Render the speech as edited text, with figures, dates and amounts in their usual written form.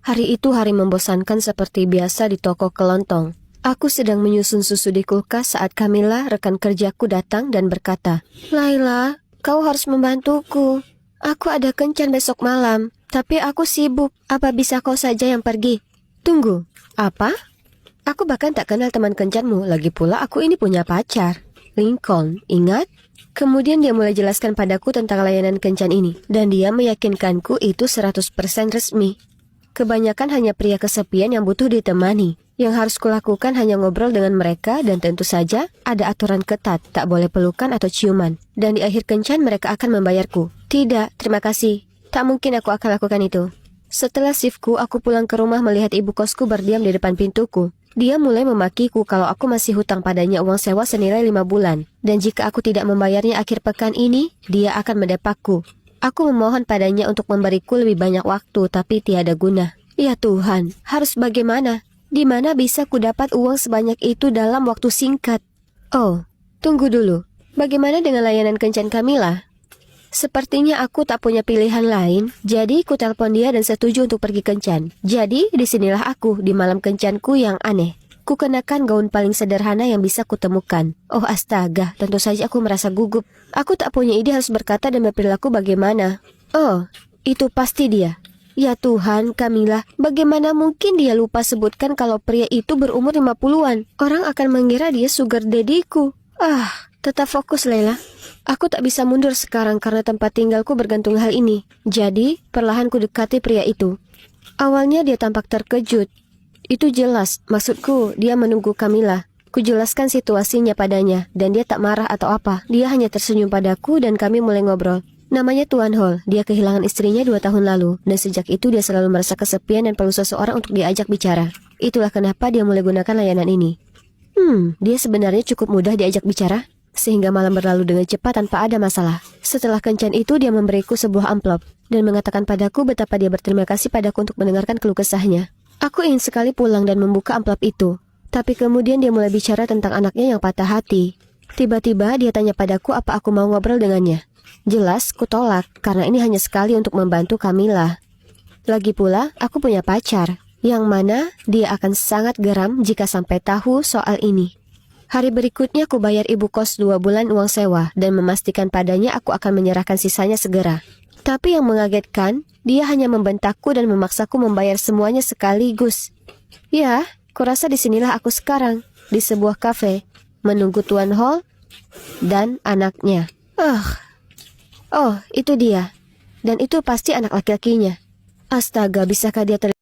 Hari itu hari membosankan seperti biasa di toko kelontong. Aku sedang menyusun susu di kulkas saat Camilla, rekan kerjaku, datang dan berkata, "Laila, kau harus membantuku. Aku ada kencan besok malam, tapi aku sibuk. Apa bisa kau saja yang pergi?" "Tunggu, apa? Aku bahkan tak kenal teman kencanmu. Lagi pula aku ini punya pacar, Lincoln, ingat?" Kemudian dia mulai jelaskan padaku tentang layanan kencan ini, dan dia meyakinkanku itu 100% resmi. Kebanyakan hanya pria kesepian yang butuh ditemani. Yang harus kulakukan hanya ngobrol dengan mereka, dan tentu saja ada aturan ketat, tak boleh pelukan atau ciuman. Dan di akhir kencan mereka akan membayarku. "Tidak, terima kasih. Tak mungkin aku akan lakukan itu." Setelah shiftku, aku pulang ke rumah melihat ibu kosku berdiam di depan pintuku. Dia mulai memakiku kalau aku masih hutang padanya uang sewa senilai 5 bulan. Dan jika aku tidak membayarnya akhir pekan ini, dia akan mendepakku. Aku memohon padanya untuk memberiku lebih banyak waktu, tapi tiada guna. Ya Tuhan, harus bagaimana? Di mana bisa ku dapat uang sebanyak itu dalam waktu singkat? Oh, tunggu dulu. Bagaimana dengan layanan kencan Camilla? Sepertinya aku tak punya pilihan lain, jadi ku telepon dia dan setuju untuk pergi kencan. Jadi, disinilah aku di malam kencanku yang aneh. Ku kenakan gaun paling sederhana yang bisa kutemukan. Oh astaga, tentu saja aku merasa gugup. Aku tak punya ide harus berkata dan berperilaku bagaimana. Oh, itu pasti dia. Ya Tuhan, Camilla, bagaimana mungkin dia lupa sebutkan kalau pria itu berumur 50-an? Orang akan mengira dia sugar daddy-ku. Tetap fokus, Leila. Aku tak bisa mundur sekarang karena tempat tinggalku bergantung hal ini. Jadi, perlahan ku dekati pria itu. Awalnya dia tampak terkejut. Itu jelas, maksudku dia menunggu Camilla. Kujelaskan situasinya padanya, dan dia tak marah atau apa. Dia hanya tersenyum padaku dan kami mulai ngobrol. Namanya Tuan Hall, dia kehilangan istrinya 2 tahun lalu. Dan sejak itu dia selalu merasa kesepian dan perlu seseorang untuk diajak bicara. Itulah kenapa dia mulai gunakan layanan ini. Dia sebenarnya cukup mudah diajak bicara, sehingga malam berlalu dengan cepat tanpa ada masalah. Setelah kencan itu dia memberiku sebuah amplop dan mengatakan padaku betapa dia berterima kasih padaku untuk mendengarkan keluh kesahnya. Aku ingin sekali pulang dan membuka amplop itu. Tapi kemudian dia mulai bicara tentang anaknya yang patah hati. Tiba-tiba dia tanya padaku apa aku mau ngobrol dengannya. Jelas, ku tolak, karena ini hanya sekali untuk membantu Camilla. Lagi pula, aku punya pacar, yang mana dia akan sangat geram jika sampai tahu soal ini. Hari berikutnya ku bayar ibu kos 2 bulan uang sewa, dan memastikan padanya aku akan menyerahkan sisanya segera. Tapi yang mengagetkan, dia hanya membentakku dan memaksaku membayar semuanya sekaligus. Ya, kurasa disinilah aku sekarang, di sebuah kafe, menunggu Tuan Hall dan anaknya. Oh, itu dia. Dan itu pasti anak laki-lakinya. Astaga, bisakah dia